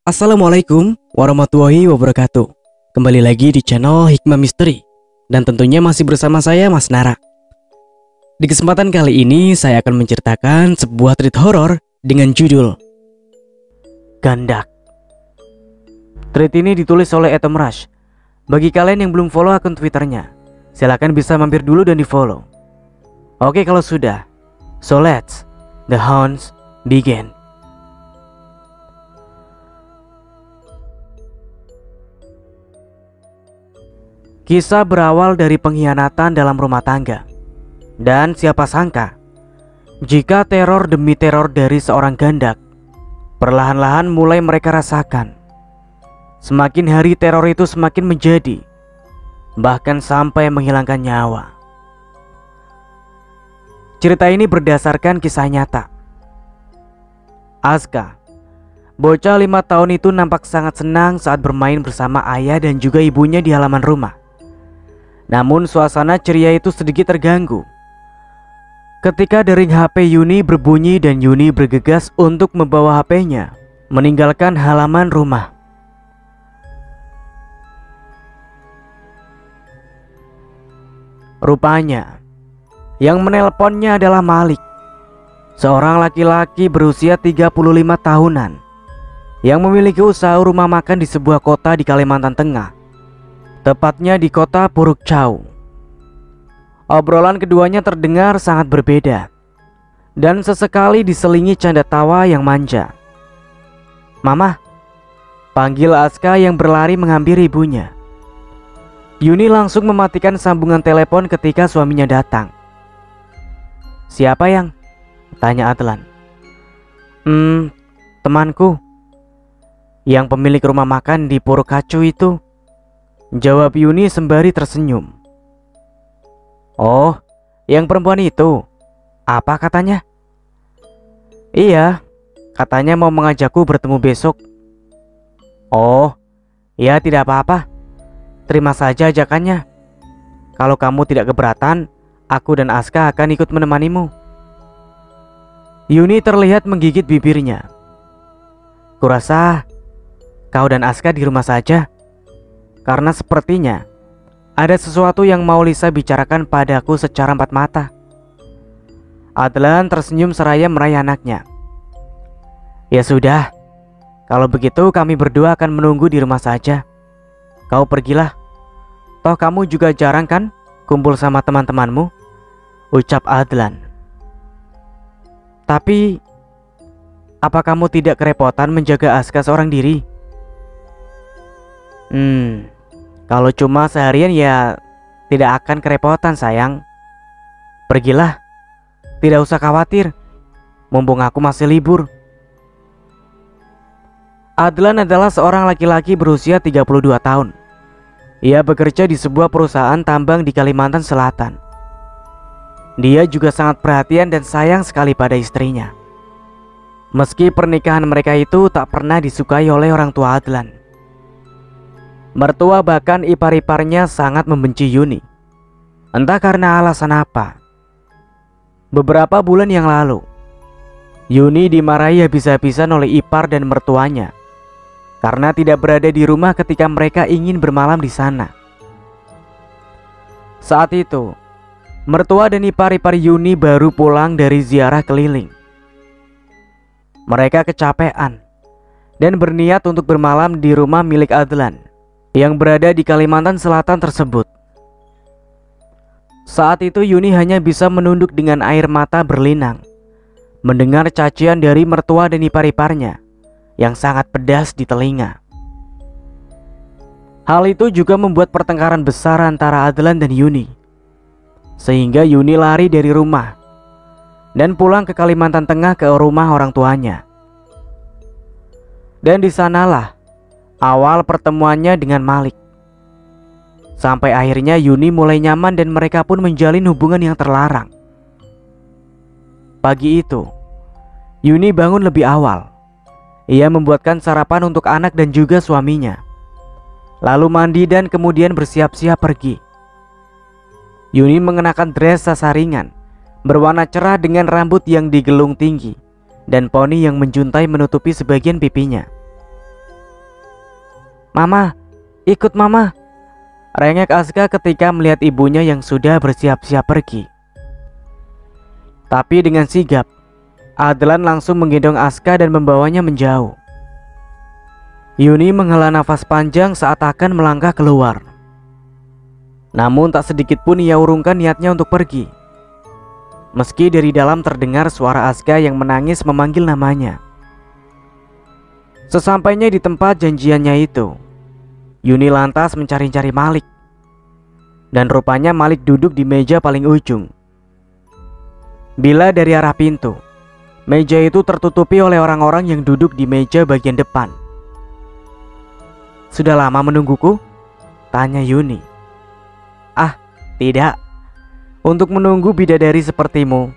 Assalamualaikum warahmatullahi wabarakatuh. Kembali lagi di channel Hikmah Misteri. Dan tentunya masih bersama saya Mas Nara. Di kesempatan kali ini saya akan menceritakan sebuah treat horor dengan judul Gandak. Treat ini ditulis oleh Atom Rush. Bagi kalian yang belum follow akun Twitternya, silahkan bisa mampir dulu dan di follow. Oke kalau sudah, so let's the haunts begin. Kisah berawal dari pengkhianatan dalam rumah tangga. Dan siapa sangka, jika teror demi teror dari seorang gandak perlahan-lahan mulai mereka rasakan. Semakin hari teror itu semakin menjadi, bahkan sampai menghilangkan nyawa. Cerita ini berdasarkan kisah nyata. Aska, bocah 5 tahun itu nampak sangat senang saat bermain bersama ayah dan juga ibunya di halaman rumah. Namun suasana ceria itu sedikit terganggu ketika dering HP Yuni berbunyi dan Yuni bergegas untuk membawa HP-nya meninggalkan halaman rumah. Rupanya yang menelponnya adalah Malik, seorang laki-laki berusia 35 tahunan yang memiliki usaha rumah makan di sebuah kota di Kalimantan Tengah, tepatnya di kota Puruk Chau. Obrolan keduanya terdengar sangat berbeda dan sesekali diselingi canda tawa yang manja. "Mama," panggil Aska yang berlari menghampiri ibunya. Yuni langsung mematikan sambungan telepon ketika suaminya datang. "Siapa yang?" tanya Adlan. Temanku, yang pemilik rumah makan di Puruk Chau itu," jawab Yuni sembari tersenyum. "Oh, yang perempuan itu. Apa katanya?" "Iya, katanya mau mengajakku bertemu besok." "Oh, ya tidak apa-apa. Terima saja ajakannya. Kalau kamu tidak keberatan, aku dan Aska akan ikut menemanimu." Yuni terlihat menggigit bibirnya. "Kurasa kau dan Aska di rumah saja, karena sepertinya ada sesuatu yang mau Lisa bicarakan padaku secara empat mata." Adlan tersenyum seraya meraih anaknya. "Ya sudah, kalau begitu kami berdua akan menunggu di rumah saja. Kau pergilah. Toh kamu juga jarang kan kumpul sama teman-temanmu," ucap Adlan. "Tapi apa kamu tidak kerepotan menjaga Aska seorang diri?" Kalau cuma seharian ya tidak akan kerepotan sayang. Pergilah, tidak usah khawatir, mumpung aku masih libur." Adlan adalah seorang laki-laki berusia 32 tahun. Ia bekerja di sebuah perusahaan tambang di Kalimantan Selatan. Dia juga sangat perhatian dan sayang sekali pada istrinya. Meski pernikahan mereka itu tak pernah disukai oleh orang tua Adlan. Mertua bahkan ipar-iparnya sangat membenci Yuni. Entah karena alasan apa. Beberapa bulan yang lalu, Yuni dimarahi habis-habisan oleh ipar dan mertuanya karena tidak berada di rumah ketika mereka ingin bermalam di sana. Saat itu, mertua dan ipar-ipar Yuni baru pulang dari ziarah keliling. Mereka kecapean dan berniat untuk bermalam di rumah milik Adlan yang berada di Kalimantan Selatan tersebut. Saat itu Yuni hanya bisa menunduk dengan air mata berlinang mendengar cacian dari mertua dan ipar-iparnya yang sangat pedas di telinga. Hal itu juga membuat pertengkaran besar antara Adlan dan Yuni, sehingga Yuni lari dari rumah dan pulang ke Kalimantan Tengah ke rumah orang tuanya. Dan di sanalah awal pertemuannya dengan Malik. Sampai akhirnya Yuni mulai nyaman dan mereka pun menjalin hubungan yang terlarang. Pagi itu, Yuni bangun lebih awal. Ia membuatkan sarapan untuk anak dan juga suaminya, lalu mandi dan kemudian bersiap-siap pergi. Yuni mengenakan dress sasaringan berwarna cerah dengan rambut yang digelung tinggi dan poni yang menjuntai menutupi sebagian pipinya. "Mama, ikut Mama," rengek Aska ketika melihat ibunya yang sudah bersiap-siap pergi. Tapi dengan sigap, Adlan langsung menggendong Aska dan membawanya menjauh. Yuni menghela nafas panjang saat akan melangkah keluar. Namun tak sedikit pun ia urungkan niatnya untuk pergi. Meski dari dalam terdengar suara Aska yang menangis memanggil namanya. Sesampainya di tempat janjiannya itu, Yuni lantas mencari-cari Malik. Dan rupanya Malik duduk di meja paling ujung. Bila dari arah pintu, meja itu tertutupi oleh orang-orang yang duduk di meja bagian depan. "Sudah lama menungguku?" tanya Yuni. "Ah, tidak. Untuk menunggu bidadari sepertimu,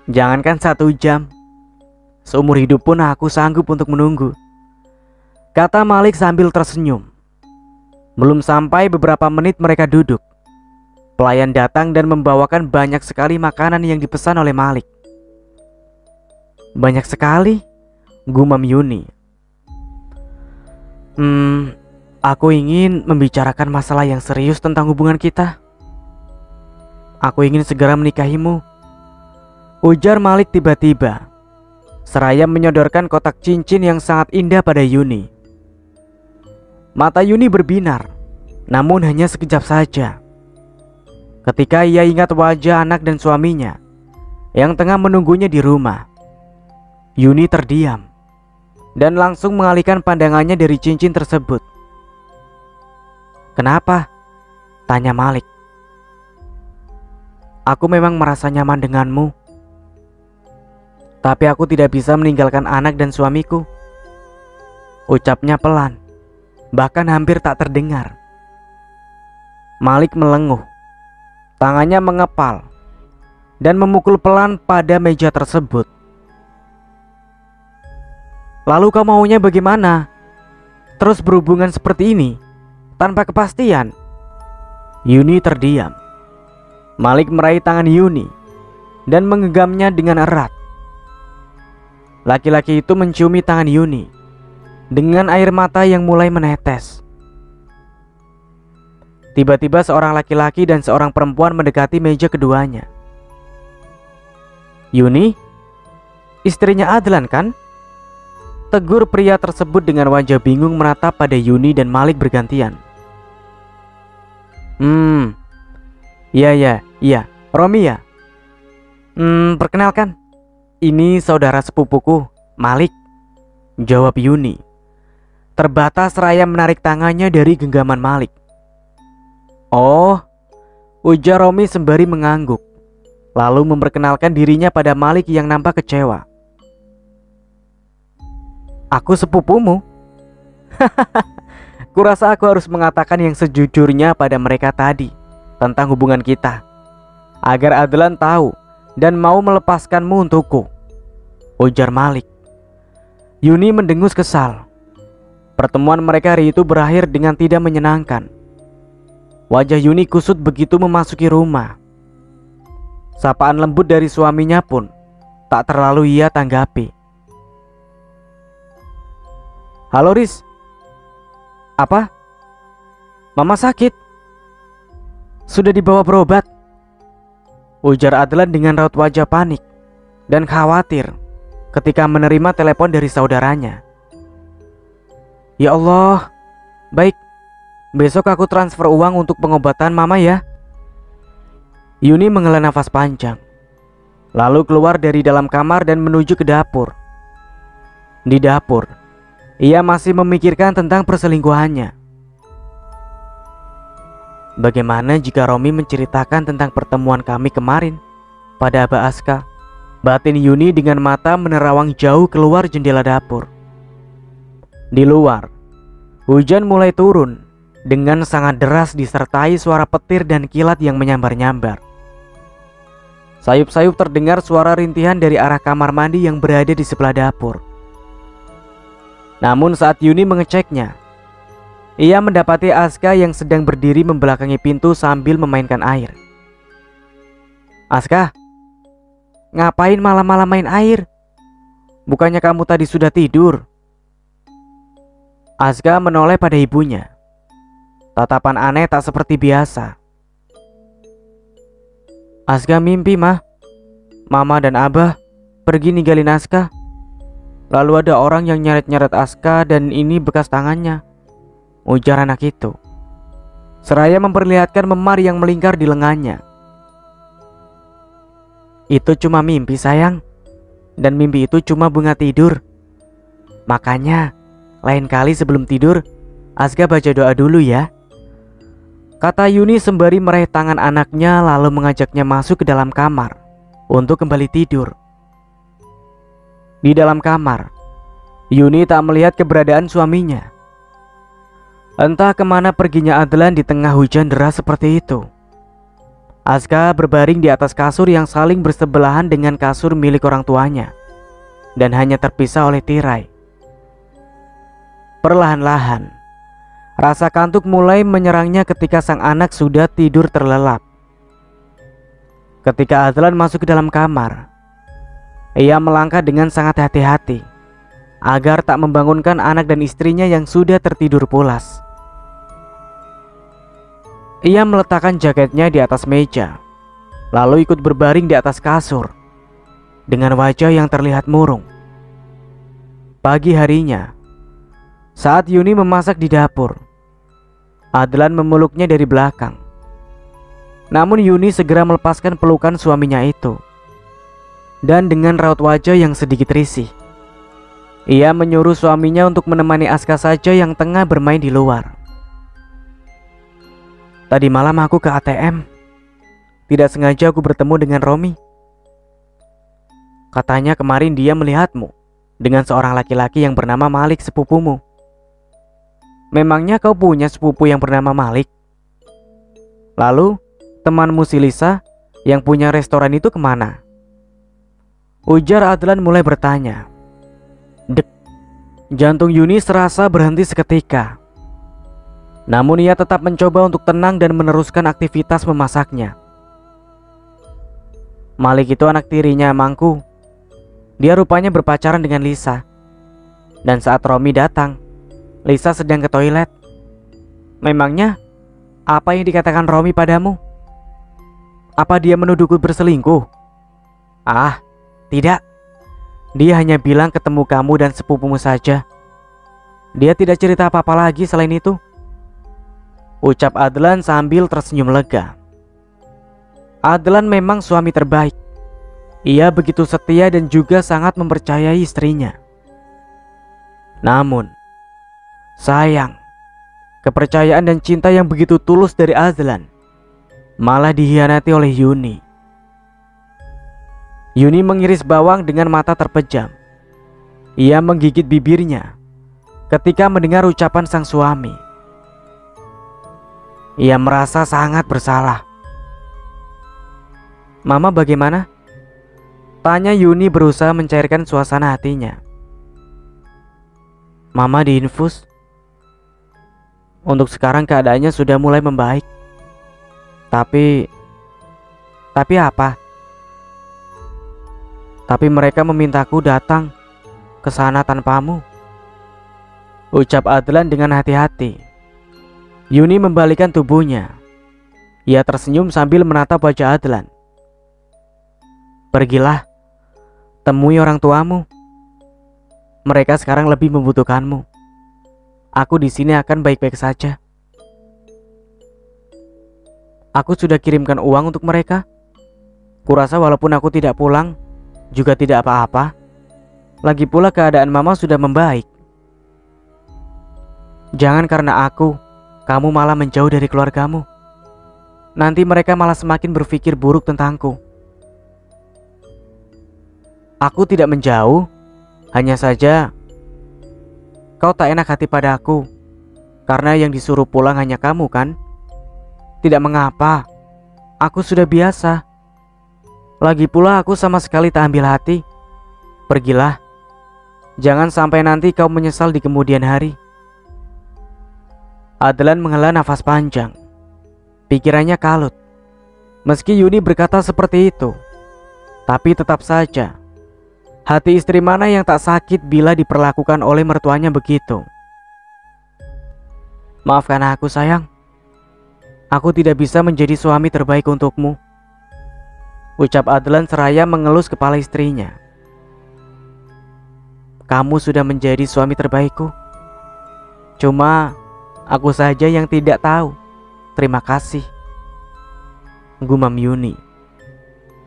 jangankan 1 jam, seumur hidup pun aku sanggup untuk menunggu," kata Malik sambil tersenyum. Belum sampai beberapa menit mereka duduk, pelayan datang dan membawakan banyak sekali makanan yang dipesan oleh Malik. "Banyak sekali," gumam Yuni. Aku ingin membicarakan masalah yang serius tentang hubungan kita. Aku ingin segera menikahimu," ujar Malik tiba-tiba, seraya menyodorkan kotak cincin yang sangat indah pada Yuni. Mata Yuni berbinar, namun hanya sekejap saja. Ketika ia ingat wajah anak dan suaminya yang tengah menunggunya di rumah, Yuni terdiam dan langsung mengalihkan pandangannya dari cincin tersebut. "Kenapa?" tanya Malik. "Aku memang merasa nyaman denganmu, tapi aku tidak bisa meninggalkan anak dan suamiku," ucapnya pelan, bahkan hampir tak terdengar. Malik melenguh, tangannya mengepal dan memukul pelan pada meja tersebut. "Lalu kau maunya bagaimana? Terus berhubungan seperti ini tanpa kepastian?" Yuni terdiam. Malik meraih tangan Yuni dan menggenggamnya dengan erat. Laki-laki itu menciumi tangan Yuni dengan air mata yang mulai menetes. Tiba-tiba seorang laki-laki dan seorang perempuan mendekati meja keduanya. "Yuni, istrinya Adlan kan?" tegur pria tersebut dengan wajah bingung menatap pada Yuni dan Malik bergantian. Iya, Romi ya. Perkenalkan, ini saudara sepupuku, Malik," jawab Yuni, terbatas seraya menarik tangannya dari genggaman Malik. "Oh," ujar Romi sembari mengangguk, lalu memperkenalkan dirinya pada Malik yang nampak kecewa. "Aku sepupumu." "Kurasa aku harus mengatakan yang sejujurnya pada mereka tadi tentang hubungan kita, agar Adlan tahu dan mau melepaskanmu untukku," ujar Malik. Yuni mendengus kesal. Pertemuan mereka hari itu berakhir dengan tidak menyenangkan. Wajah Yuni kusut begitu memasuki rumah. Sapaan lembut dari suaminya pun tak terlalu ia tanggapi. "Halo Riz." "Apa? Mama sakit? Sudah dibawa berobat?" ujar Adlan dengan raut wajah panik dan khawatir ketika menerima telepon dari saudaranya. "Ya Allah, baik. Besok aku transfer uang untuk pengobatan Mama ya." Yuni menghela nafas panjang, lalu keluar dari dalam kamar dan menuju ke dapur. Di dapur, ia masih memikirkan tentang perselingkuhannya. Bagaimana jika Romi menceritakan tentang pertemuan kami kemarin pada Aba Aska? Batin Yuni dengan mata menerawang jauh keluar jendela dapur. Di luar, hujan mulai turun dengan sangat deras disertai suara petir dan kilat yang menyambar-nyambar. Sayup-sayup terdengar suara rintihan dari arah kamar mandi yang berada di sebelah dapur. Namun saat Yuni mengeceknya, ia mendapati Aska yang sedang berdiri membelakangi pintu sambil memainkan air. "Aska, ngapain malam-malam main air? Bukannya kamu tadi sudah tidur?" Aska menoleh pada ibunya. Tatapan aneh tak seperti biasa. Aska mimpi, Mah. Mama dan Abah pergi ninggalin Aska. Lalu ada orang yang nyeret-nyeret Aska dan ini bekas tangannya, ujar anak itu. Seraya memperlihatkan memar yang melingkar di lengannya. Itu cuma mimpi, sayang. Dan mimpi itu cuma bunga tidur. Makanya lain kali sebelum tidur, Aska baca doa dulu ya, kata Yuni sembari meraih tangan anaknya lalu mengajaknya masuk ke dalam kamar untuk kembali tidur. Di dalam kamar, Yuni tak melihat keberadaan suaminya. Entah kemana perginya Adlan di tengah hujan deras seperti itu. Aska berbaring di atas kasur yang saling bersebelahan dengan kasur milik orang tuanya dan hanya terpisah oleh tirai. Perlahan-lahan, rasa kantuk mulai menyerangnya ketika sang anak sudah tidur terlelap. Ketika Adlan masuk ke dalam kamar, ia melangkah dengan sangat hati-hati agar tak membangunkan anak dan istrinya yang sudah tertidur pulas. Ia meletakkan jaketnya di atas meja, lalu ikut berbaring di atas kasur dengan wajah yang terlihat murung. Pagi harinya, saat Yuni memasak di dapur, Adlan memeluknya dari belakang. Namun Yuni segera melepaskan pelukan suaminya itu. Dan dengan raut wajah yang sedikit risih, ia menyuruh suaminya untuk menemani Aska saja yang tengah bermain di luar. Tadi malam aku ke ATM. Tidak sengaja aku bertemu dengan Romi. Katanya kemarin dia melihatmu dengan seorang laki-laki yang bernama Malik, sepupumu. Memangnya kau punya sepupu yang bernama Malik? Lalu temanmu si Lisa yang punya restoran itu kemana? Ujar Adlan mulai bertanya. Dek, jantung Yuni serasa berhenti seketika. Namun ia tetap mencoba untuk tenang dan meneruskan aktivitas memasaknya. Malik itu anak tirinya Mangku. Dia rupanya berpacaran dengan Lisa. Dan saat Romi datang, Lisa sedang ke toilet. Memangnya apa yang dikatakan Romi padamu? Apa dia menuduhku berselingkuh? Ah, tidak. Dia hanya bilang ketemu kamu dan sepupumu saja. Dia tidak cerita apa-apa lagi selain itu, ucap Adlan sambil tersenyum lega. Adlan memang suami terbaik. Ia begitu setia dan juga sangat mempercayai istrinya. Namun, sayang, kepercayaan dan cinta yang begitu tulus dari Adlan malah dihianati oleh Yuni. Yuni mengiris bawang dengan mata terpejam. Ia menggigit bibirnya ketika mendengar ucapan sang suami. Ia merasa sangat bersalah. Mama bagaimana? Tanya Yuni berusaha mencairkan suasana hatinya. Mama diinfus. Untuk sekarang keadaannya sudah mulai membaik. Tapi apa? Tapi mereka memintaku datang ke sana tanpamu, ucap Adlan dengan hati-hati. Yuni membalikkan tubuhnya. Ia tersenyum sambil menatap wajah Adlan. Pergilah, temui orang tuamu. Mereka sekarang lebih membutuhkanmu. Aku di sini akan baik-baik saja. Aku sudah kirimkan uang untuk mereka. Kurasa walaupun aku tidak pulang, juga tidak apa-apa. Lagi pula keadaan mama sudah membaik. Jangan karena aku, kamu malah menjauh dari keluargamu. Nanti mereka malah semakin berpikir buruk tentangku. Aku tidak menjauh, hanya saja kau tak enak hati pada aku, karena yang disuruh pulang hanya kamu kan? Tidak mengapa, aku sudah biasa. Lagi pula aku sama sekali tak ambil hati. Pergilah, jangan sampai nanti kau menyesal di kemudian hari. Adlan menghela nafas panjang. Pikirannya kalut. Meski Yuni berkata seperti itu, tapi tetap saja hati istri mana yang tak sakit bila diperlakukan oleh mertuanya begitu. Maafkan aku sayang. Aku tidak bisa menjadi suami terbaik untukmu, ucap Adlan seraya mengelus kepala istrinya. Kamu sudah menjadi suami terbaikku. Cuma aku saja yang tidak tahu. Terima kasih, gumam Yuni.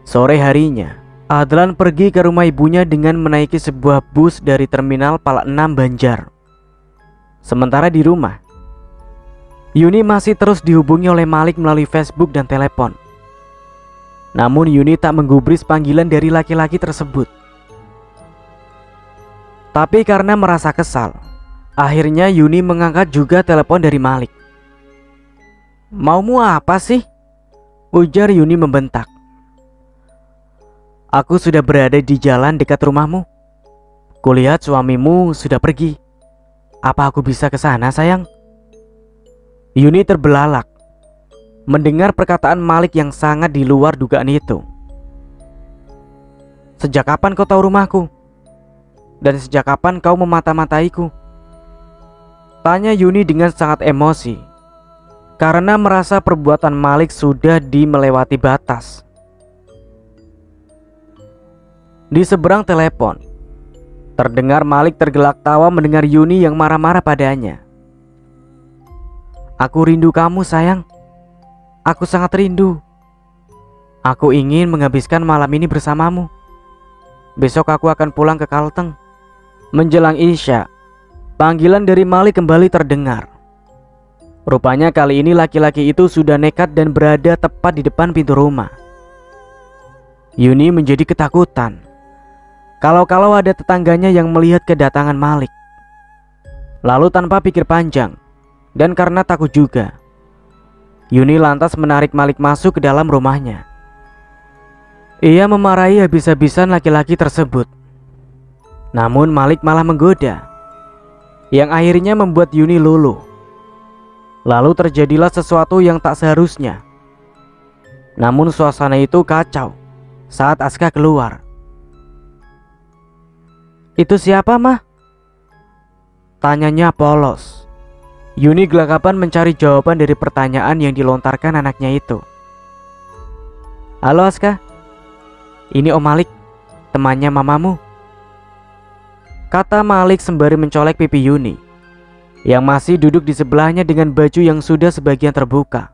Sore harinya, Adlan pergi ke rumah ibunya dengan menaiki sebuah bus dari terminal Palak 6 Banjar. Sementara di rumah, Yuni masih terus dihubungi oleh Malik melalui Facebook dan telepon. Namun Yuni tak menggubris panggilan dari laki-laki tersebut. Tapi karena merasa kesal, akhirnya Yuni mengangkat juga telepon dari Malik. Maumu apa sih? Ujar Yuni membentak. Aku sudah berada di jalan dekat rumahmu. Kulihat suamimu sudah pergi. Apa aku bisa ke sana, sayang? Yuni terbelalak mendengar perkataan Malik yang sangat di luar dugaan itu. Sejak kapan kau tahu rumahku? Dan sejak kapan kau memata-mataiku? Tanya Yuni dengan sangat emosi karena merasa perbuatan Malik sudah melewati batas. Di seberang telepon, terdengar Malik tergelak tawa mendengar Yuni yang marah-marah padanya. Aku rindu kamu sayang. Aku sangat rindu. Aku ingin menghabiskan malam ini bersamamu. Besok aku akan pulang ke Kalteng. Menjelang Isya, panggilan dari Malik kembali terdengar. Rupanya kali ini laki-laki itu sudah nekat dan berada tepat di depan pintu rumah. Yuni menjadi ketakutan. Kalau ada tetangganya yang melihat kedatangan Malik. Lalu tanpa pikir panjang, dan karena takut juga, Yuni lantas menarik Malik masuk ke dalam rumahnya. Ia memarahi habis-habisan laki-laki tersebut. Namun Malik malah menggoda, yang akhirnya membuat Yuni luluh. Lalu terjadilah sesuatu yang tak seharusnya. Namun suasana itu kacau saat Aska keluar. Itu siapa, Mah? Tanyanya polos. Yuni gelagapan mencari jawaban dari pertanyaan yang dilontarkan anaknya itu. Halo Aska, ini Om Malik, temannya mamamu, kata Malik sembari mencolek pipi Yuni yang masih duduk di sebelahnya dengan baju yang sudah sebagian terbuka.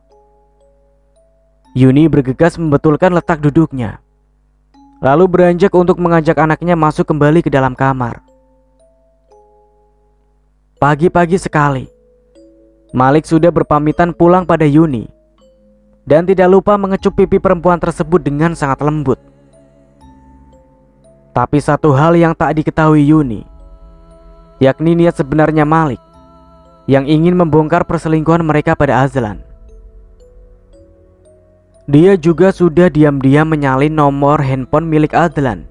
Yuni bergegas membetulkan letak duduknya, lalu beranjak untuk mengajak anaknya masuk kembali ke dalam kamar. Pagi-pagi sekali, Malik sudah berpamitan pulang pada Yuni dan tidak lupa mengecup pipi perempuan tersebut dengan sangat lembut. Tapi satu hal yang tak diketahui Yuni, yakni niat sebenarnya Malik yang ingin membongkar perselingkuhan mereka pada Azlan. Dia juga sudah diam-diam menyalin nomor handphone milik Adlan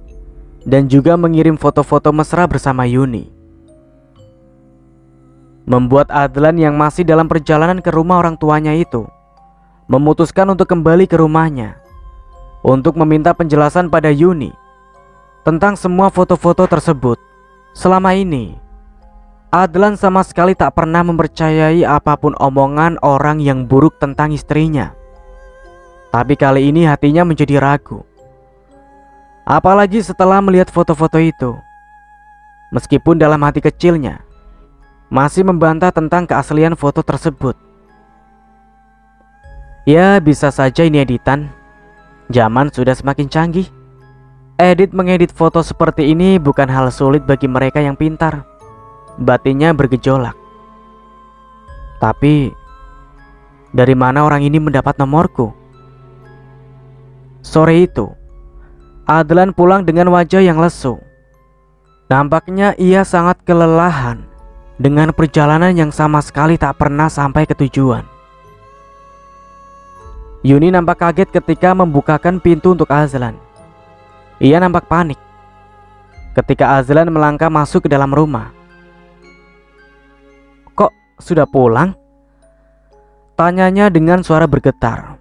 dan juga mengirim foto-foto mesra bersama Yuni. Membuat Adlan yang masih dalam perjalanan ke rumah orang tuanya itu memutuskan untuk kembali ke rumahnya untuk meminta penjelasan pada Yuni tentang semua foto-foto tersebut. Selama ini, Adlan sama sekali tak pernah mempercayai apapun omongan orang yang buruk tentang istrinya. Tapi kali ini hatinya menjadi ragu. Apalagi setelah melihat foto-foto itu. Meskipun dalam hati kecilnya masih membantah tentang keaslian foto tersebut. Ya, bisa saja ini editan. Zaman sudah semakin canggih. Mengedit foto seperti ini bukan hal sulit bagi mereka yang pintar. Batinnya bergejolak. Tapi dari mana orang ini mendapat nomorku? Sore itu, Adlan pulang dengan wajah yang lesu. Nampaknya ia sangat kelelahan dengan perjalanan yang sama sekali tak pernah sampai ke tujuan. Yuni nampak kaget ketika membukakan pintu untuk Azlan. Ia nampak panik ketika Azlan melangkah masuk ke dalam rumah. Kok sudah pulang? Tanyanya dengan suara bergetar.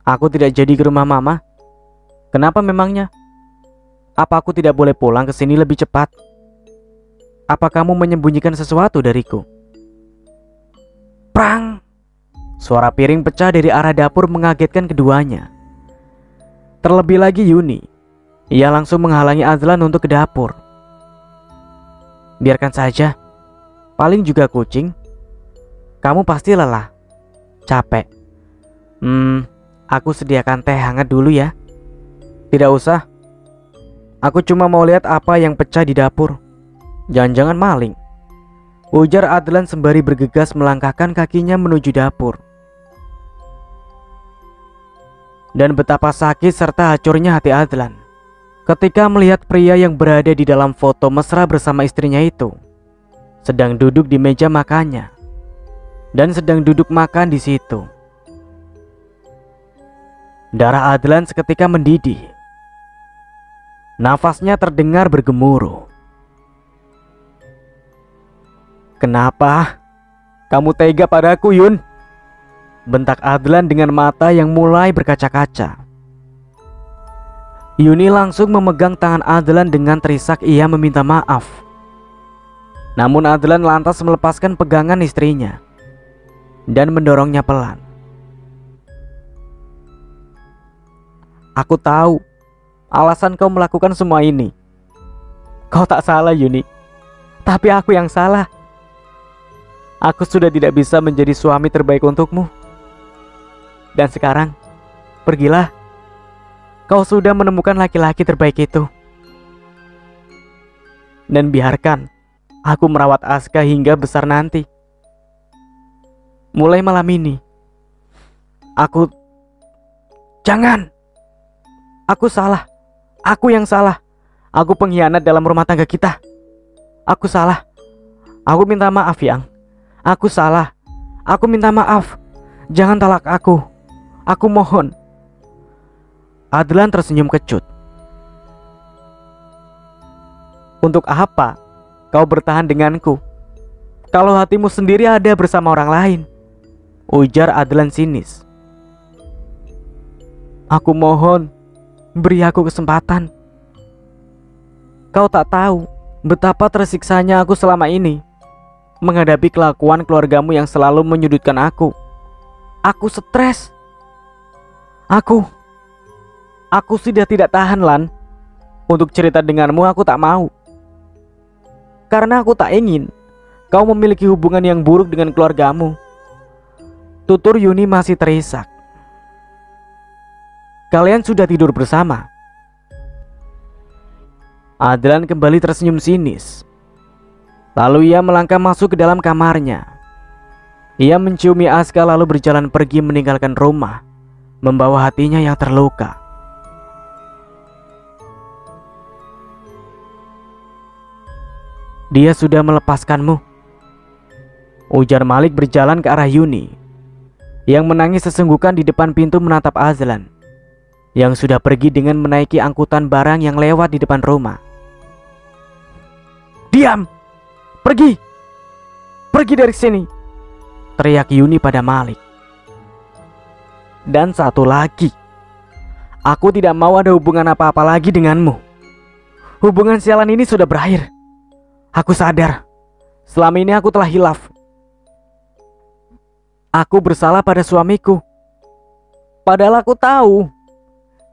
Aku tidak jadi ke rumah mama. Kenapa memangnya? Apa aku tidak boleh pulang ke sini lebih cepat? Apa kamu menyembunyikan sesuatu dariku? Prang! Suara piring pecah dari arah dapur mengagetkan keduanya. Terlebih lagi Yuni. Ia langsung menghalangi Adlan untuk ke dapur. Biarkan saja. Paling juga kucing. Kamu pasti lelah. Capek. Aku sediakan teh hangat dulu ya. Tidak usah. Aku cuma mau lihat apa yang pecah di dapur. Jangan-jangan maling, ujar Adlan sembari bergegas melangkahkan kakinya menuju dapur. Dan betapa sakit serta hancurnya hati Adlan ketika melihat pria yang berada di dalam foto mesra bersama istrinya itu sedang duduk di meja makannya dan sedang duduk makan di situ. Darah Adlan seketika mendidih. Nafasnya terdengar bergemuruh. Kenapa kamu tega padaku, Yun? Bentak Adlan dengan mata yang mulai berkaca-kaca. Yuni langsung memegang tangan Adlan dengan terisak ia meminta maaf. Namun Adlan lantas melepaskan pegangan istrinya dan mendorongnya pelan. Aku tahu alasan kau melakukan semua ini. Kau tak salah, Yuni. Tapi aku yang salah. Aku sudah tidak bisa menjadi suami terbaik untukmu. Dan sekarang, pergilah. Kau sudah menemukan laki-laki terbaik itu. Dan biarkan aku merawat Aska hingga besar nanti. Mulai malam ini, Jangan! Aku salah. Aku yang salah. Aku pengkhianat dalam rumah tangga kita. Aku salah. Aku minta maaf, Yang. Aku salah. Aku minta maaf. Jangan talak aku. Aku mohon. Adlan tersenyum kecut. Untuk apa kau bertahan denganku kalau hatimu sendiri ada bersama orang lain? Ujar Adlan sinis. Aku mohon, beri aku kesempatan. Kau tak tahu betapa tersiksanya aku selama ini menghadapi kelakuan keluargamu yang selalu menyudutkan aku. Aku stres. Aku sudah tidak tahan, Lan. Untuk cerita denganmu aku tak mau. Karena aku tak ingin kau memiliki hubungan yang buruk dengan keluargamu. Tutur Yuni masih terisak. Kalian sudah tidur bersama? Adlan kembali tersenyum sinis. Lalu ia melangkah masuk ke dalam kamarnya. Ia menciumi Aska lalu berjalan pergi meninggalkan rumah, membawa hatinya yang terluka. Dia sudah melepaskanmu, ujar Malik berjalan ke arah Yuni, yang menangis sesenggukan di depan pintu menatap Adlan, yang sudah pergi dengan menaiki angkutan barang yang lewat di depan rumah. Diam! Pergi! Pergi dari sini! Teriak Yuni pada Malik. Dan satu lagi, aku tidak mau ada hubungan apa-apa lagi denganmu. Hubungan sialan ini sudah berakhir. Aku sadar, selama ini aku telah hilaf. Aku bersalah pada suamiku. Padahal aku tahu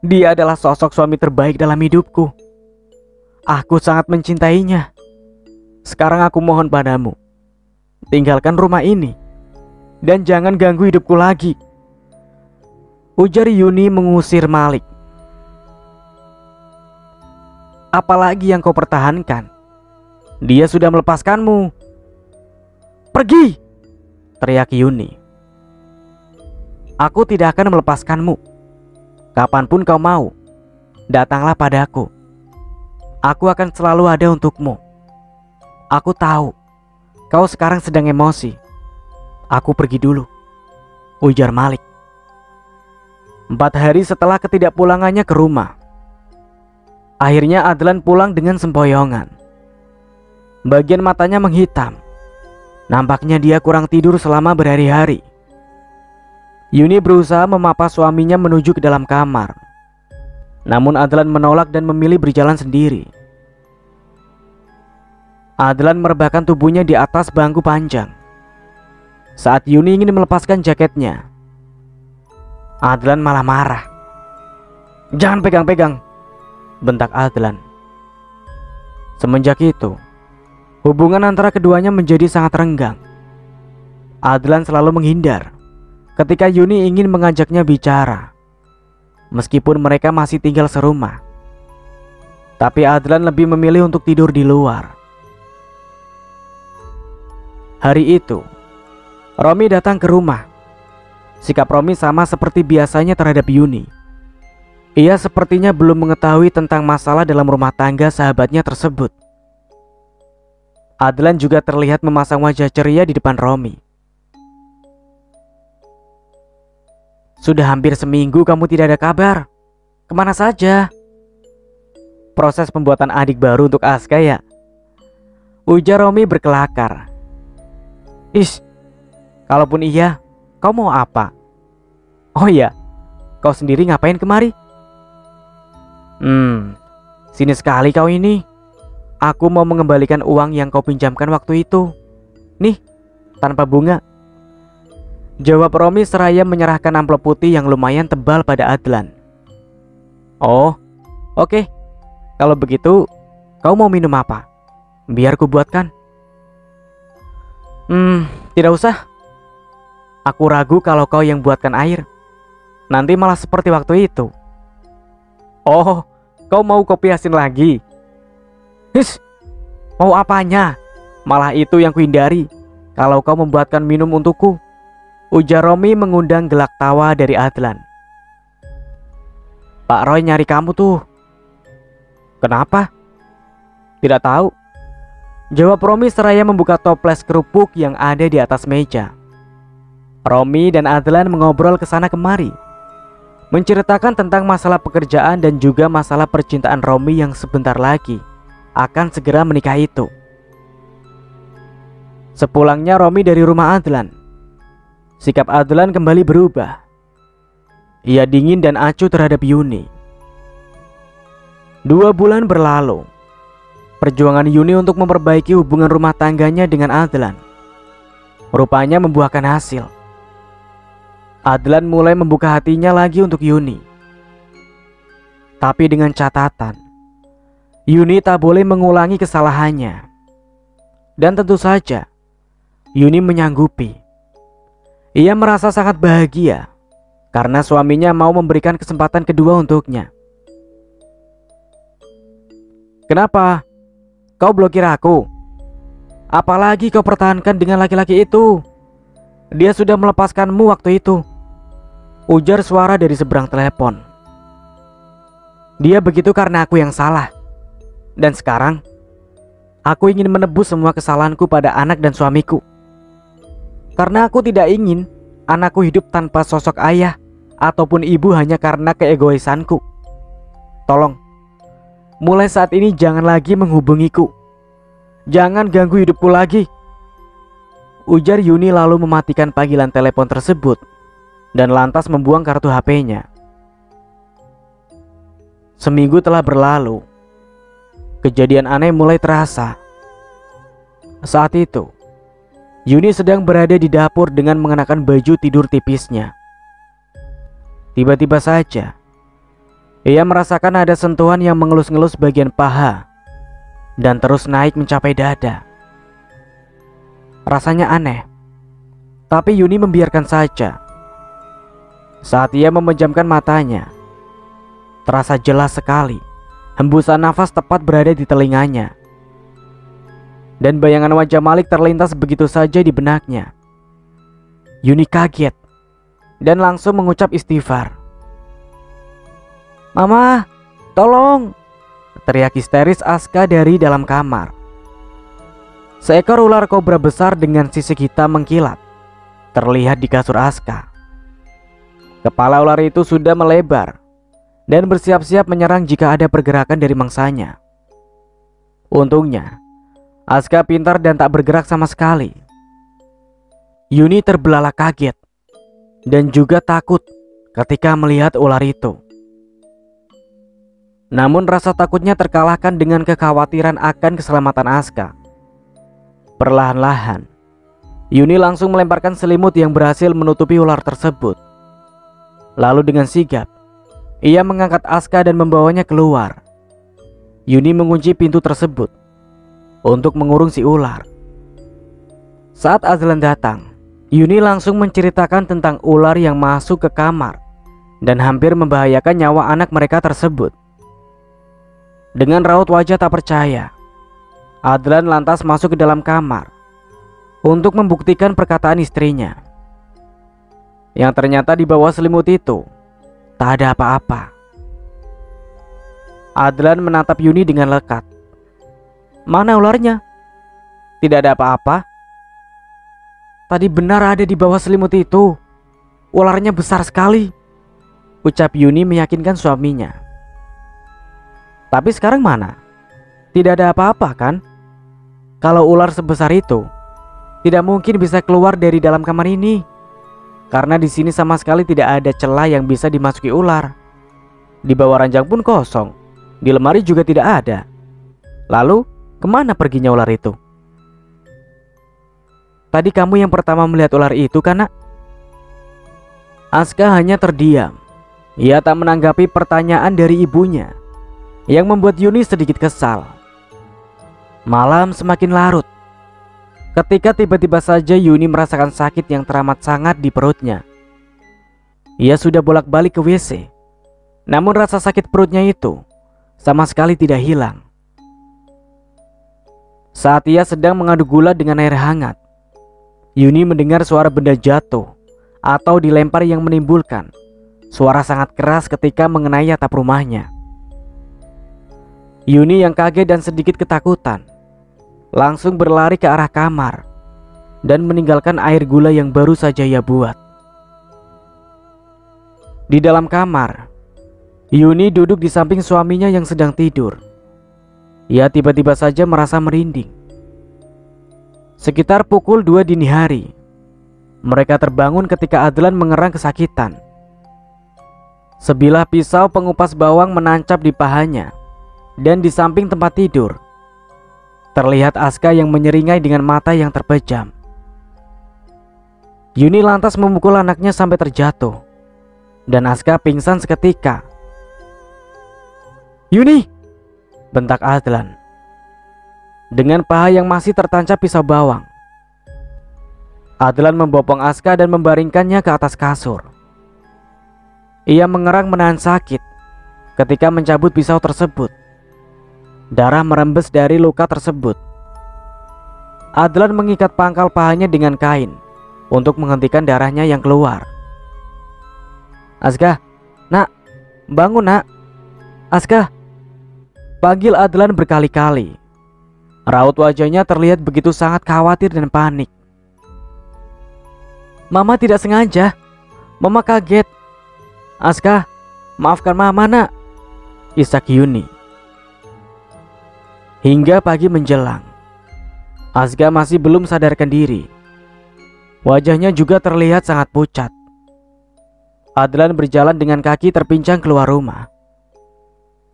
dia adalah sosok suami terbaik dalam hidupku. Aku sangat mencintainya. Sekarang aku mohon padamu, tinggalkan rumah ini dan jangan ganggu hidupku lagi, ujar Yuni mengusir Malik. Apalagi yang kau pertahankan? Dia sudah melepaskanmu. Pergi! Teriak Yuni. Aku tidak akan melepaskanmu. Kapanpun kau mau, datanglah padaku. Aku akan selalu ada untukmu. Aku tahu kau sekarang sedang emosi. Aku pergi dulu, ujar Malik. 4 hari setelah ketidakpulangannya ke rumah, akhirnya Adlan pulang dengan sempoyongan. Bagian matanya menghitam. Nampaknya dia kurang tidur selama berhari-hari. Yuni berusaha memapa suaminya menuju ke dalam kamar. Namun Adlan menolak dan memilih berjalan sendiri. Adlan merebahkan tubuhnya di atas bangku panjang. saat Yuni ingin melepaskan jaketnya. Adlan malah marah. "Jangan pegang-pegang," bentak Adlan. Semenjak itu, hubungan antara keduanya menjadi sangat renggang. Adlan selalu menghindar ketika Yuni ingin mengajaknya bicara. Meskipun mereka masih tinggal serumah, tapi Adlan lebih memilih untuk tidur di luar. Hari itu, Romi datang ke rumah. Sikap Romi sama seperti biasanya terhadap Yuni. Ia sepertinya belum mengetahui tentang masalah dalam rumah tangga sahabatnya tersebut. Adlan juga terlihat memasang wajah ceria di depan Romi. "Sudah hampir seminggu kamu tidak ada kabar. Kemana saja?" "Proses pembuatan adik baru untuk Aska ya?" ujar Romi berkelakar. "Ish, kalaupun iya, kau mau apa? Oh iya, kau sendiri ngapain kemari?" Sini sekali kau ini. Aku mau mengembalikan uang yang kau pinjamkan waktu itu. Nih, tanpa bunga," jawab Romi seraya menyerahkan amplop putih yang lumayan tebal pada Adlan. "Oh, oke. Kalau begitu, kau mau minum apa? Biar ku buatkan." Tidak usah. Aku ragu kalau kau yang buatkan air. Nanti malah seperti waktu itu." "Oh, kau mau kopi asin lagi?" "His, mau apanya? Malah itu yang kuhindari kalau kau membuatkan minum untukku," ujar Romi mengundang gelak tawa dari Adlan. "Pak Roy nyari kamu tuh." "Kenapa?" "Tidak tahu," jawab Romi seraya membuka toples kerupuk yang ada di atas meja. Romi dan Adlan mengobrol kesana kemari, menceritakan tentang masalah pekerjaan dan juga masalah percintaan Romi yang sebentar lagi akan segera menikah itu. Sepulangnya Romi dari rumah Adlan, sikap Adlan kembali berubah. Ia dingin dan acuh terhadap Yuni. 2 bulan berlalu. Perjuangan Yuni untuk memperbaiki hubungan rumah tangganya dengan Adlan rupanya membuahkan hasil. Adlan mulai membuka hatinya lagi untuk Yuni. Tapi dengan catatan, Yuni tak boleh mengulangi kesalahannya. Dan tentu saja, Yuni menyanggupi. Ia merasa sangat bahagia karena suaminya mau memberikan kesempatan kedua untuknya. "Kenapa? Kau blokir aku? Apalagi kau pertahankan dengan laki-laki itu? Dia sudah melepaskanmu waktu itu," ujar suara dari seberang telepon. "Dia begitu karena aku yang salah. Dan sekarang, aku ingin menebus semua kesalahanku pada anak dan suamiku. Karena aku tidak ingin anakku hidup tanpa sosok ayah ataupun ibu hanya karena keegoisanku. Tolong, mulai saat ini jangan lagi menghubungiku. Jangan ganggu hidupku lagi," ujar Yuni lalu mematikan panggilan telepon tersebut dan lantas membuang kartu HP-nya. Seminggu telah berlalu. Kejadian aneh mulai terasa. Saat itu, Yuni sedang berada di dapur dengan mengenakan baju tidur tipisnya. Tiba-tiba saja, ia merasakan ada sentuhan yang mengelus-ngelus bagian paha dan terus naik mencapai dada. Rasanya aneh, tapi Yuni membiarkan saja. Saat ia memejamkan matanya, terasa jelas sekali hembusan nafas tepat berada di telinganya. Dan bayangan wajah Malik terlintas begitu saja di benaknya. Yuni kaget dan langsung mengucap istighfar. "Mama, tolong!" teriak histeris Aska dari dalam kamar. Seekor ular kobra besar dengan sisik hitam mengkilat terlihat di kasur Aska. Kepala ular itu sudah melebar dan bersiap-siap menyerang jika ada pergerakan dari mangsanya. Untungnya, Aska pintar dan tak bergerak sama sekali. Yuni terbelalak kaget dan juga takut ketika melihat ular itu. Namun rasa takutnya terkalahkan dengan kekhawatiran akan keselamatan Aska. Perlahan-lahan, Yuni langsung melemparkan selimut yang berhasil menutupi ular tersebut. Lalu dengan sigap, ia mengangkat Aska dan membawanya keluar. Yuni mengunci pintu tersebut untuk mengurung si ular. Saat Azlan datang, Yuni langsung menceritakan tentang ular yang masuk ke kamar dan hampir membahayakan nyawa anak mereka tersebut. Dengan raut wajah tak percaya, Adlan lantas masuk ke dalam kamar untuk membuktikan perkataan istrinya. Yang ternyata di bawah selimut itu tak ada apa-apa. Adlan menatap Yuni dengan lekat. "Mana ularnya?" "Tidak ada apa-apa. Tadi benar ada di bawah selimut itu. Ularnya besar sekali," ucap Yuni meyakinkan suaminya. "Tapi sekarang mana? Tidak ada apa-apa kan? Kalau ular sebesar itu tidak mungkin bisa keluar dari dalam kamar ini, karena di sini sama sekali tidak ada celah yang bisa dimasuki ular. Di bawah ranjang pun kosong, di lemari juga tidak ada. Lalu kemana perginya ular itu?" "Tadi kamu yang pertama melihat ular itu kan, Nak?" Aska hanya terdiam. Ia tak menanggapi pertanyaan dari ibunya, yang membuat Yuni sedikit kesal. Malam semakin larut ketika tiba-tiba saja Yuni merasakan sakit yang teramat sangat di perutnya. Ia sudah bolak-balik ke WC, namun rasa sakit perutnya itu sama sekali tidak hilang. Saat ia sedang mengaduk gula dengan air hangat, Yuni mendengar suara benda jatuh atau dilempar yang menimbulkan suara sangat keras ketika mengenai atap rumahnya. Yuni yang kaget dan sedikit ketakutan langsung berlari ke arah kamar dan meninggalkan air gula yang baru saja ia buat. Di dalam kamar, Yuni duduk di samping suaminya yang sedang tidur. Ia tiba-tiba saja merasa merinding. Sekitar pukul 2 dini hari, mereka terbangun ketika Adlan mengerang kesakitan. Sebilah pisau pengupas bawang menancap di pahanya, dan di samping tempat tidur terlihat Aska yang menyeringai dengan mata yang terpejam. Yuni lantas memukul anaknya sampai terjatuh, dan Aska pingsan seketika. "Yuni!" bentak Adlan dengan paha yang masih tertancap pisau bawang. Adlan membopong Aska dan membaringkannya ke atas kasur. Ia mengerang menahan sakit ketika mencabut pisau tersebut. Darah merembes dari luka tersebut. Adlan mengikat pangkal pahanya dengan kain untuk menghentikan darahnya yang keluar. "Aska, Nak, bangun Nak. Aska!" panggil Adlan berkali-kali. Raut wajahnya terlihat begitu sangat khawatir dan panik. "Mama tidak sengaja. Mama kaget. Aska, maafkan Mama Nak," isak Yuni. Hingga pagi menjelang, Aska masih belum sadarkan diri. Wajahnya juga terlihat sangat pucat. Adlan berjalan dengan kaki terpincang keluar rumah.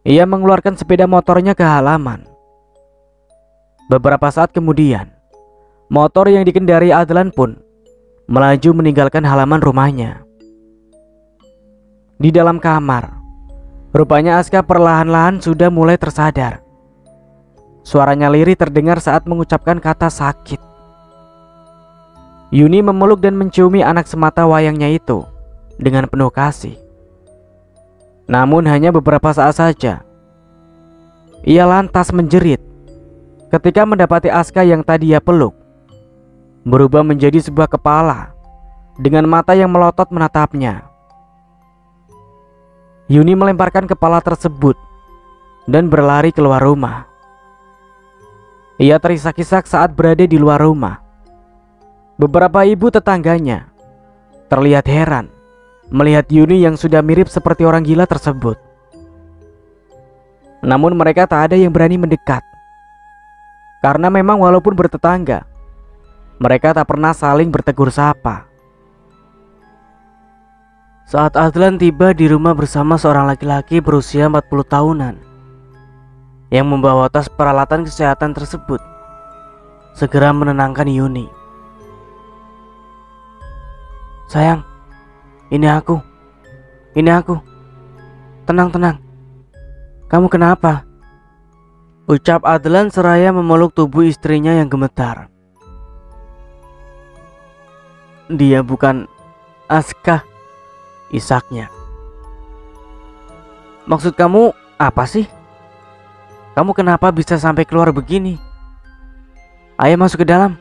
Ia mengeluarkan sepeda motornya ke halaman. Beberapa saat kemudian, motor yang dikendari Adlan pun melaju meninggalkan halaman rumahnya. Di dalam kamar, rupanya Aska perlahan-lahan sudah mulai tersadar. Suaranya lirih terdengar saat mengucapkan kata sakit. Yuni memeluk dan menciumi anak semata wayangnya itu dengan penuh kasih. Namun hanya beberapa saat saja, ia lantas menjerit ketika mendapati Aska yang tadi ia peluk berubah menjadi sebuah kepala dengan mata yang melotot menatapnya. Yuni melemparkan kepala tersebut dan berlari keluar rumah. Ia terisak-isak saat berada di luar rumah. Beberapa ibu tetangganya terlihat heran melihat Yuni yang sudah mirip seperti orang gila tersebut. Namun mereka tak ada yang berani mendekat, karena memang walaupun bertetangga, mereka tak pernah saling bertegur sapa. Saat Adlan tiba di rumah bersama seorang laki-laki berusia 40 tahunan yang membawa tas peralatan kesehatan tersebut, segera menenangkan Yuni. Sayang, ini aku. Ini aku. Tenang, tenang. Kamu kenapa? Ucap Adlan seraya memeluk tubuh istrinya yang gemetar. Dia bukan Aska, isaknya. Maksud kamu apa sih? Kamu kenapa bisa sampai keluar begini? Ayo masuk ke dalam.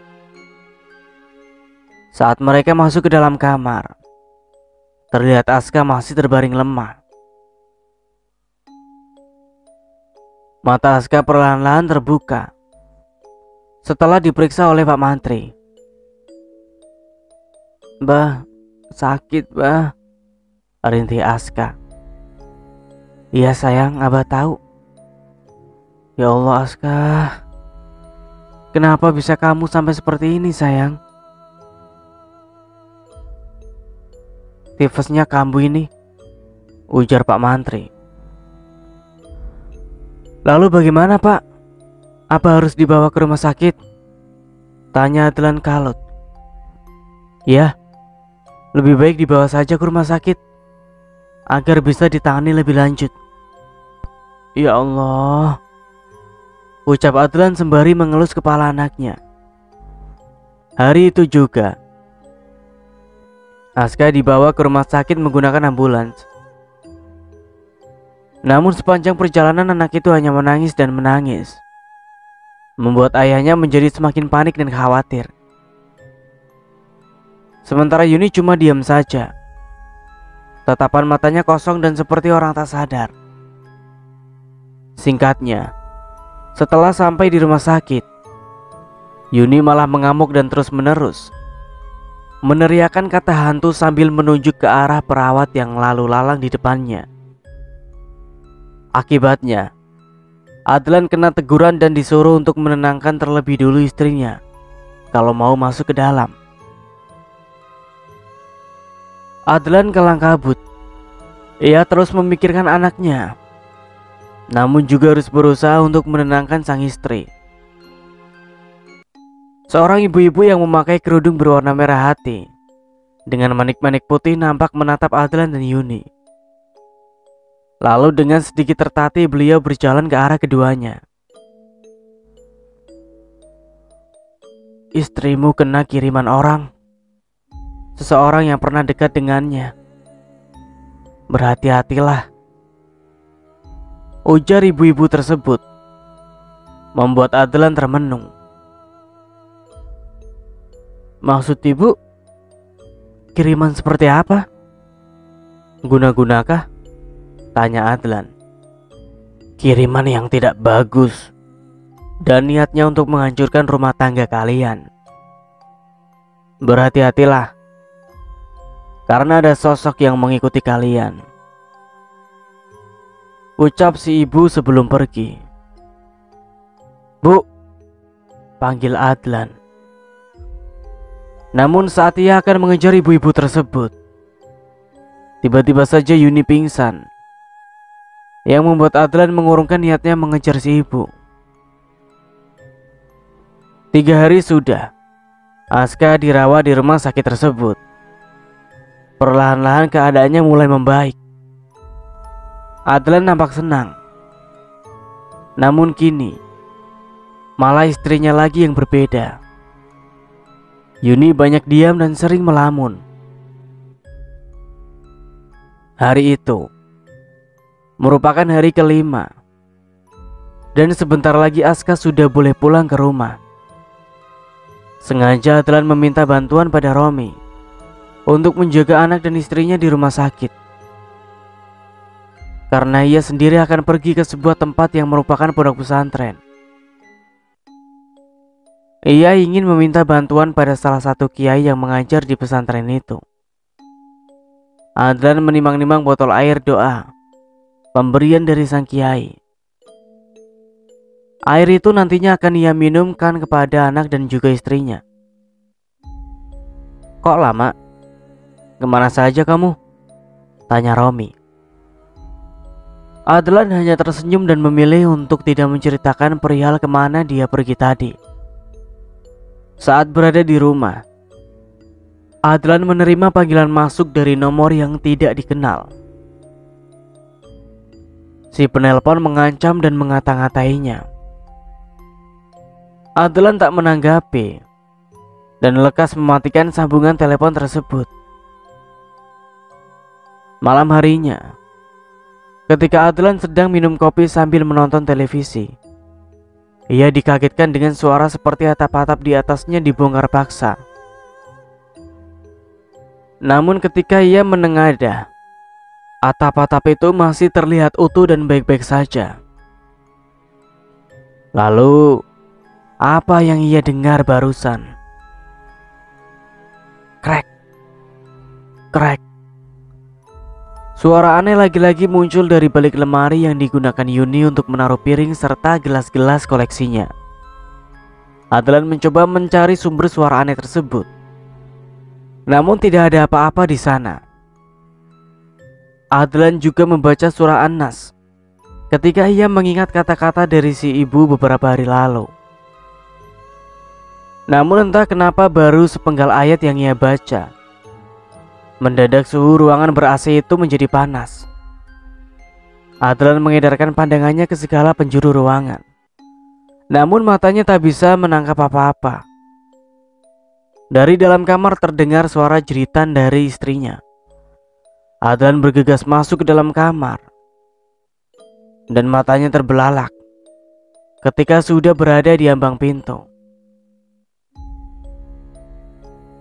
Saat mereka masuk ke dalam kamar, terlihat Aska masih terbaring lemah. Mata Aska perlahan-lahan terbuka setelah diperiksa oleh Pak Mantri. Bah, sakit bah, rintih Aska. Iya sayang, Abah tahu. Ya Allah Aska, kenapa bisa kamu sampai seperti ini sayang? Tifusnya kambuh ini, ujar Pak Mantri. Lalu bagaimana Pak? Apa harus dibawa ke rumah sakit? Tanya Adlan kalut. Ya, lebih baik dibawa saja ke rumah sakit agar bisa ditangani lebih lanjut. Ya Allah, ucap Adlan sembari mengelus kepala anaknya. Hari itu juga Aska dibawa ke rumah sakit menggunakan ambulans. Namun sepanjang perjalanan anak itu hanya menangis dan menangis, membuat ayahnya menjadi semakin panik dan khawatir. Sementara Yuni cuma diam saja. Tatapan matanya kosong dan seperti orang tak sadar. Singkatnya, setelah sampai di rumah sakit, Yuni malah mengamuk dan terus menerus meneriakkan kata hantu sambil menunjuk ke arah perawat yang lalu lalang di depannya. Akibatnya, Adlan kena teguran dan disuruh untuk menenangkan terlebih dulu istrinya kalau mau masuk ke dalam. Adlan kelang kabut. Ia terus memikirkan anaknya, namun juga harus berusaha untuk menenangkan sang istri. Seorang ibu-ibu yang memakai kerudung berwarna merah hati dengan manik-manik putih nampak menatap Adlan dan Yuni. Lalu dengan sedikit tertatih beliau berjalan ke arah keduanya. Istrimu kena kiriman orang, seseorang yang pernah dekat dengannya. Berhati-hatilah, ujar ibu-ibu tersebut, membuat Adlan termenung. Maksud ibu, kiriman seperti apa? Guna-gunakah? Tanya Adlan. Kiriman yang tidak bagus dan niatnya untuk menghancurkan rumah tangga kalian. Berhati-hatilah, karena ada sosok yang mengikuti kalian, ucap si ibu sebelum pergi. Bu, panggil Adlan. Namun saat ia akan mengejar ibu-ibu tersebut, tiba-tiba saja Yuni pingsan, yang membuat Adlan mengurungkan niatnya mengejar si ibu. 3 hari sudah Aska dirawat di rumah sakit tersebut. Perlahan-lahan keadaannya mulai membaik. Adlan nampak senang. Namun kini malah istrinya lagi yang berbeda. Yuni banyak diam dan sering melamun. Hari itu merupakan hari kelima, dan sebentar lagi Aska sudah boleh pulang ke rumah. Sengaja Adlan meminta bantuan pada Romi untuk menjaga anak dan istrinya di rumah sakit, karena ia sendiri akan pergi ke sebuah tempat yang merupakan pondok pesantren. Ia ingin meminta bantuan pada salah satu kiai yang mengajar di pesantren itu. Adlan menimang-nimang botol air doa pemberian dari sang kiai. Air itu nantinya akan ia minumkan kepada anak dan juga istrinya. Kok lama? Kemana saja kamu? Tanya Romi. Adlan hanya tersenyum dan memilih untuk tidak menceritakan perihal kemana dia pergi tadi. Saat berada di rumah, Adlan menerima panggilan masuk dari nomor yang tidak dikenal. Si penelpon mengancam dan mengata-ngatainya. Adlan tak menanggapi dan lekas mematikan sambungan telepon tersebut. Malam harinya, ketika Adlan sedang minum kopi sambil menonton televisi, ia dikagetkan dengan suara seperti atap-atap di atasnya dibongkar paksa. Namun ketika ia menengadah, atap-atap itu masih terlihat utuh dan baik-baik saja. Lalu, apa yang ia dengar barusan? Krek, krek. Suara aneh lagi-lagi muncul dari balik lemari yang digunakan Yuni untuk menaruh piring serta gelas-gelas koleksinya. Adlan mencoba mencari sumber suara aneh tersebut, namun tidak ada apa-apa di sana. Adlan juga membaca surah An-Nas ketika ia mengingat kata-kata dari si ibu beberapa hari lalu. Namun entah kenapa baru sepenggal ayat yang ia baca, mendadak suhu ruangan ber-AC itu menjadi panas. Adlan mengedarkan pandangannya ke segala penjuru ruangan, namun matanya tak bisa menangkap apa-apa. Dari dalam kamar terdengar suara jeritan dari istrinya. Adlan bergegas masuk ke dalam kamar, dan matanya terbelalak ketika sudah berada di ambang pintu.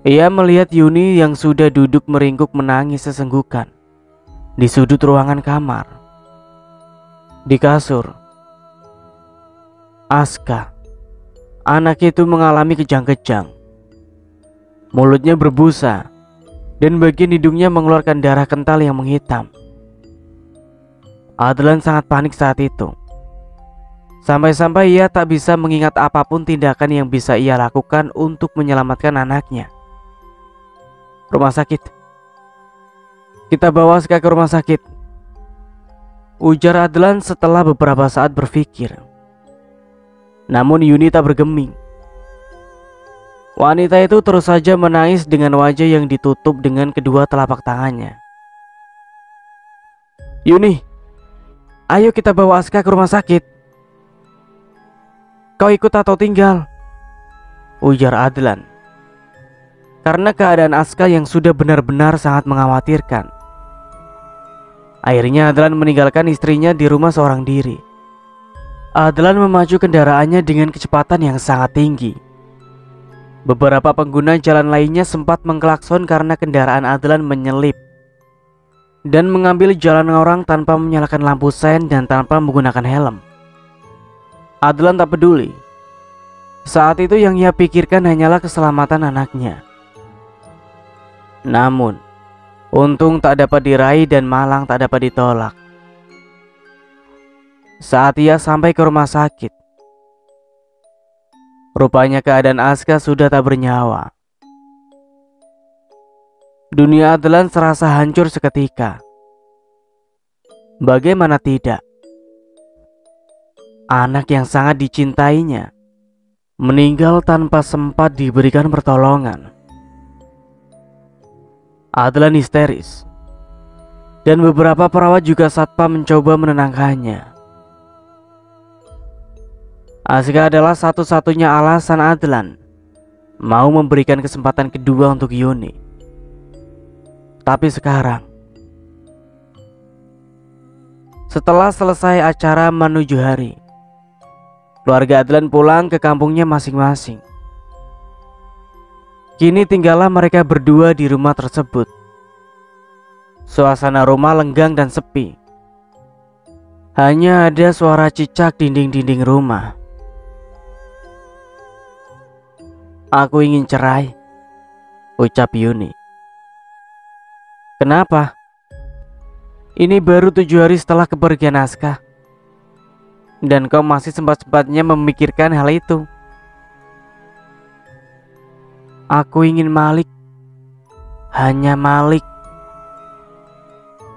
Ia melihat Yuni yang sudah duduk meringkuk menangis sesenggukan di sudut ruangan kamar. Di kasur, Aska, anak itu mengalami kejang-kejang. Mulutnya berbusa dan bagian hidungnya mengeluarkan darah kental yang menghitam. Adlan sangat panik saat itu. Sampai-sampai ia tak bisa mengingat apapun tindakan yang bisa ia lakukan untuk menyelamatkan anaknya. Rumah sakit. Kita bawa Aska ke rumah sakit, ujar Adlan setelah beberapa saat berpikir. Namun Yuni tak bergeming. Wanita itu terus saja menangis dengan wajah yang ditutup dengan kedua telapak tangannya. Yuni, ayo kita bawa Aska ke rumah sakit. Kau ikut atau tinggal? Ujar Adlan. Karena keadaan Aska yang sudah benar-benar sangat mengkhawatirkan. Akhirnya Adlan meninggalkan istrinya di rumah seorang diri. Adlan memacu kendaraannya dengan kecepatan yang sangat tinggi. Beberapa pengguna jalan lainnya sempat mengklakson karena kendaraan Adlan menyelip dan mengambil jalan orang tanpa menyalakan lampu sen dan tanpa menggunakan helm. Adlan tak peduli. Saat itu yang ia pikirkan hanyalah keselamatan anaknya. Namun, untung tak dapat diraih dan malang tak dapat ditolak. Saat ia sampai ke rumah sakit, rupanya keadaan Aska sudah tak bernyawa. Dunia Adlan serasa hancur seketika. Bagaimana tidak? Anak yang sangat dicintainya meninggal tanpa sempat diberikan pertolongan. Adlan histeris, dan beberapa perawat juga satpam mencoba menenangkannya. Aska adalah satu-satunya alasan Adlan mau memberikan kesempatan kedua untuk Yuni. Tapi sekarang, setelah selesai acara menuju hari, keluarga Adlan pulang ke kampungnya masing-masing. Kini tinggallah mereka berdua di rumah tersebut. Suasana rumah lenggang dan sepi. Hanya ada suara cicak dinding-dinding rumah. Aku ingin cerai, ucap Yuni. Kenapa? Ini baru 7 hari setelah kepergian Aska, dan kau masih sempat-sempatnya memikirkan hal itu. Aku ingin Malik, hanya Malik,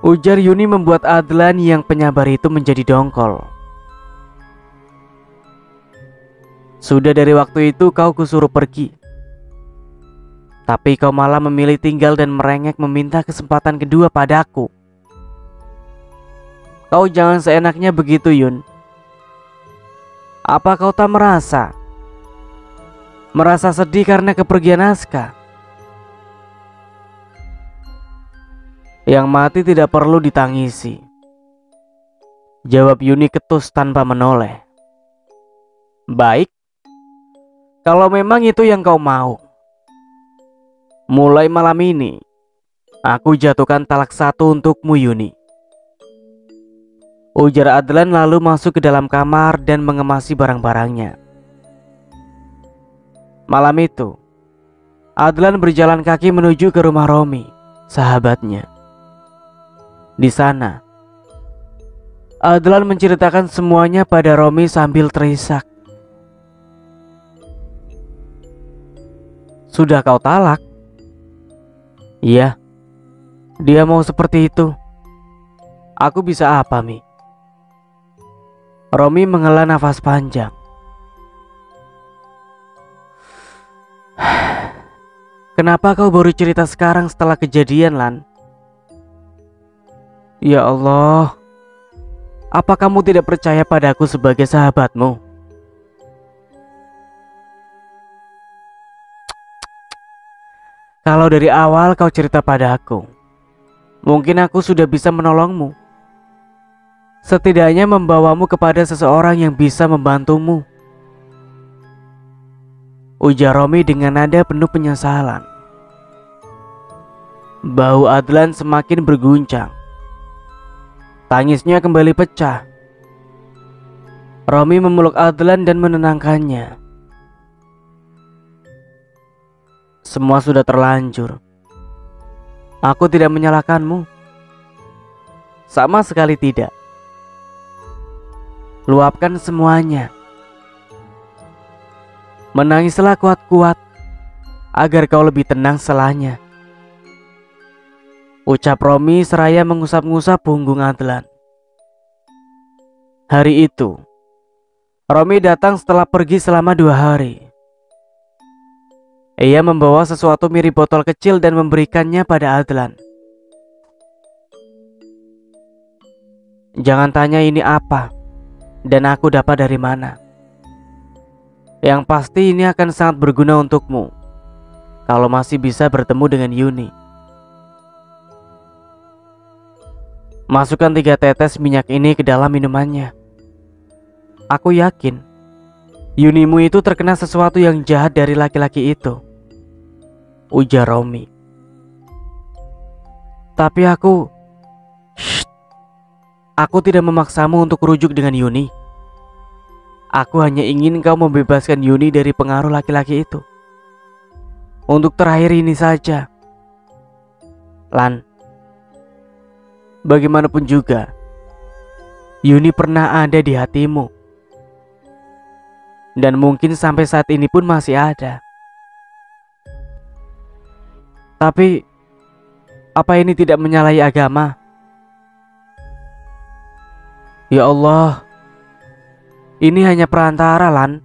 ujar Yuni membuat Adlan yang penyabar itu menjadi dongkol. Sudah dari waktu itu kau kusuruh pergi. Tapi kau malah memilih tinggal dan merengek meminta kesempatan kedua padaku. Kau jangan seenaknya begitu, Yun. Apa kau tak merasa sedih karena kepergian Aska? Yang mati tidak perlu ditangisi, jawab Yuni ketus tanpa menoleh. Baik, kalau memang itu yang kau mau. Mulai malam ini, aku jatuhkan talak 1 untukmu, Yuni. Ujar Adlan lalu masuk ke dalam kamar dan mengemasi barang-barangnya. Malam itu, Adlan berjalan kaki menuju ke rumah Romi, sahabatnya. Di sana, Adlan menceritakan semuanya pada Romi sambil terisak. Sudah kau talak? Iya, dia mau seperti itu. Aku bisa apa, Mi? Romi menghela nafas panjang. Kenapa kau baru cerita sekarang setelah kejadian, Lan? Ya Allah, apa kamu tidak percaya padaku sebagai sahabatmu? Kalau dari awal kau cerita padaku, mungkin aku sudah bisa menolongmu. Setidaknya membawamu kepada seseorang yang bisa membantumu. Ujar Romi dengan nada penuh penyesalan. Bahu Adlan semakin berguncang. Tangisnya kembali pecah. Romi memeluk Adlan dan menenangkannya. Semua sudah terlanjur. Aku tidak menyalahkanmu. Sama sekali tidak. Luapkan semuanya. Menangislah kuat-kuat agar kau lebih tenang setelahnya. Ucap Romi seraya mengusap-ngusap punggung Adlan. Hari itu, Romi datang setelah pergi selama 2 hari. Ia membawa sesuatu mirip botol kecil dan memberikannya pada Adlan. Jangan tanya ini apa dan aku dapat dari mana. Yang pasti ini akan sangat berguna untukmu kalau masih bisa bertemu dengan Yuni. Masukkan 3 tetes minyak ini ke dalam minumannya. Aku yakin Yunimu itu terkena sesuatu yang jahat dari laki-laki itu, ujar Romi. Tapi aku tidak memaksamu untuk rujuk dengan Yuni. Aku hanya ingin kau membebaskan Yuni dari pengaruh laki-laki itu. Untuk terakhir ini saja, Lan. Bagaimanapun juga, Yuni pernah ada di hatimu. Dan mungkin sampai saat ini pun masih ada. Tapi, apa ini tidak menyalahi agama? Ya Allah, ini hanya perantara, Lan.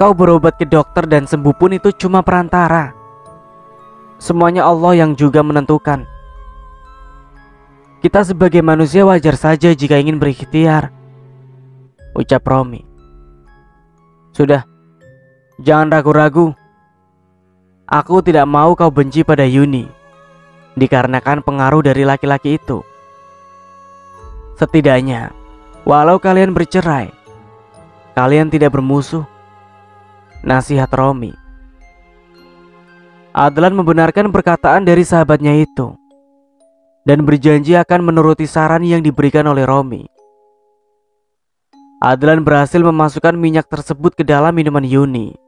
Kau berobat ke dokter dan sembuh pun itu cuma perantara. Semuanya Allah yang juga menentukan. Kita sebagai manusia wajar saja jika ingin berikhtiar, ucap Romi. Sudah, jangan ragu-ragu. Aku tidak mau kau benci pada Yuni dikarenakan pengaruh dari laki-laki itu. Setidaknya, walau kalian bercerai, kalian tidak bermusuh. Nasihat Romi. Adlan membenarkan perkataan dari sahabatnya itu dan berjanji akan menuruti saran yang diberikan oleh Romi. Adlan berhasil memasukkan minyak tersebut ke dalam minuman Yuni.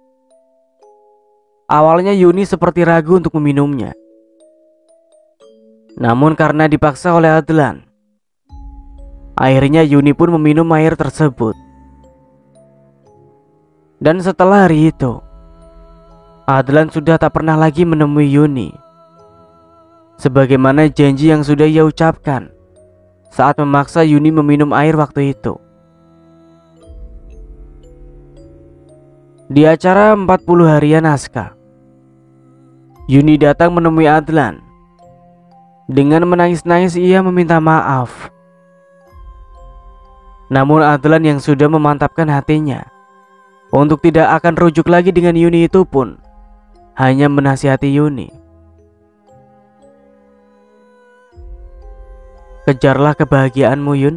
Awalnya Yuni seperti ragu untuk meminumnya. Namun karena dipaksa oleh Adlan, akhirnya Yuni pun meminum air tersebut. Dan setelah hari itu, Adlan sudah tak pernah lagi menemui Yuni, sebagaimana janji yang sudah ia ucapkan saat memaksa Yuni meminum air waktu itu. Di acara 40 harian Aska, Yuni datang menemui Adlan. Dengan menangis-nangis ia meminta maaf. Namun Adlan yang sudah memantapkan hatinya untuk tidak akan rujuk lagi dengan Yuni itu pun hanya menasihati Yuni. Kejarlah kebahagiaanmu, Yun.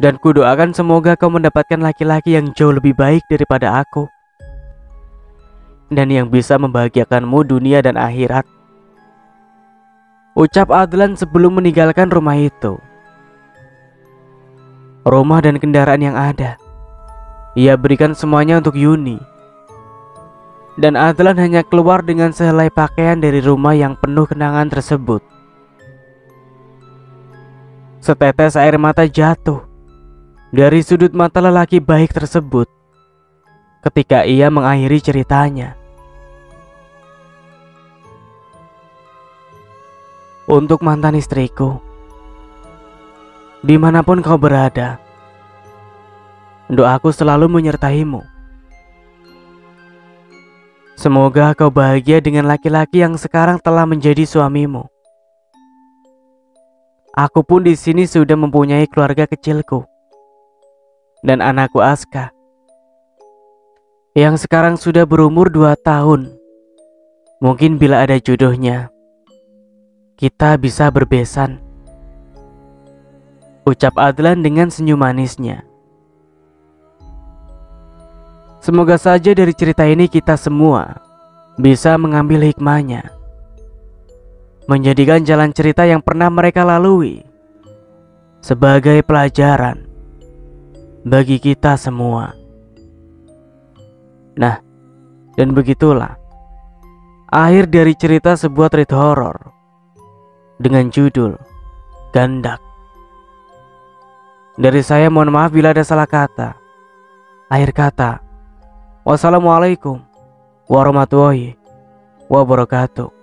Dan kudoakan semoga kau mendapatkan laki-laki yang jauh lebih baik daripada aku, dan yang bisa membahagiakanmu dunia dan akhirat. Ucap Adlan sebelum meninggalkan rumah itu. Rumah dan kendaraan yang ada ia berikan semuanya untuk Yuni. Dan Adlan hanya keluar dengan sehelai pakaian dari rumah yang penuh kenangan tersebut. Setetes air mata jatuh dari sudut mata lelaki baik tersebut ketika ia mengakhiri ceritanya. Untuk mantan istriku, dimanapun kau berada, doaku selalu menyertaimu. Semoga kau bahagia dengan laki-laki yang sekarang telah menjadi suamimu. Aku pun di sini sudah mempunyai keluarga kecilku dan anakku Aska yang sekarang sudah berumur 2 tahun. Mungkin bila ada jodohnya, kita bisa berbesan. Ucap Adlan dengan senyum manisnya. Semoga saja dari cerita ini kita semua bisa mengambil hikmahnya, menjadikan jalan cerita yang pernah mereka lalui sebagai pelajaran bagi kita semua. Nah, dan begitulah akhir dari cerita sebuah treat horor dengan judul Gandak. Dari saya mohon maaf bila ada salah kata. Akhir kata, wassalamualaikum warahmatullahi wabarakatuh.